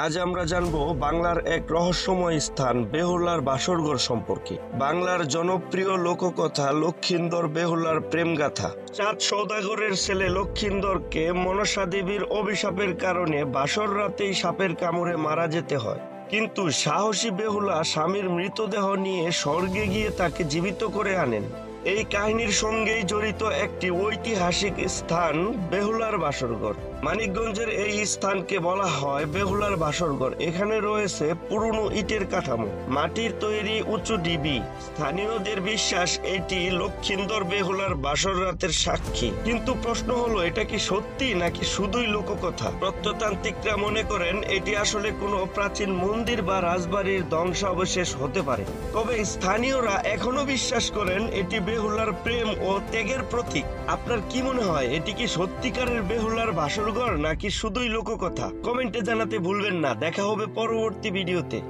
আজ আমরা জানবো বাংলার এক রহস্যময় স্থান বেহুলার বাসরঘর সম্পর্কে। বাংলার জনপ্রিয় লোককথা লক্ষিন্দর বেহুলার প্রেমগাথা। চাঁদ সওদাগরের ছেলে লক্ষিন্দরকে মনসা দেবীর অভিশাপের কারণে বাসর রাতেই সাপের কামড়ে মারা যেতে হয়। কিন্তু সাহসী বেহুলা স্বামীর মৃতদেহ নিয়ে স্বর্গে গিয়ে তাকে জীবিত করে আনেন। এই কাহিনীর সঙ্গেই জড়িত একটি ঐতিহাসিক স্থান বেহুলার বাসরঘর। মানিকগঞ্জের এই স্থানকে বলা হয় বেহুলার বাসরঘর। এখানে রয়েছে পুরনো ইটের কাঠামো, মাটির তৈরি উঁচু ঢিবি। স্থানীয়দের বিশ্বাস এটি লক্ষিন্দর বেহুলার বাসর রাতের সাক্ষী। কিন্তু প্রশ্ন হলো, এটা কি সত্যি নাকি শুধুই লোককথা? প্রত্নতান্ত্রিকরা মনে করেন এটি আসলে কোনো প্রাচীন মন্দির বা রাজবাড়ির ধ্বংসাবশেষ হতে পারে। তবে স্থানীয়রা এখনো বিশ্বাস করেন এটি বেহুলার প্রেম ও ত্যাগের প্রতীক। আপনার কি মনে হয়, এটি কি সত্যিকারের বেহুলার বাসরঘর নাকি শুধুই লোককথা? কমেন্টে জানাতে ভুলবেন না। দেখা হবে পরবর্তী ভিডিওতে।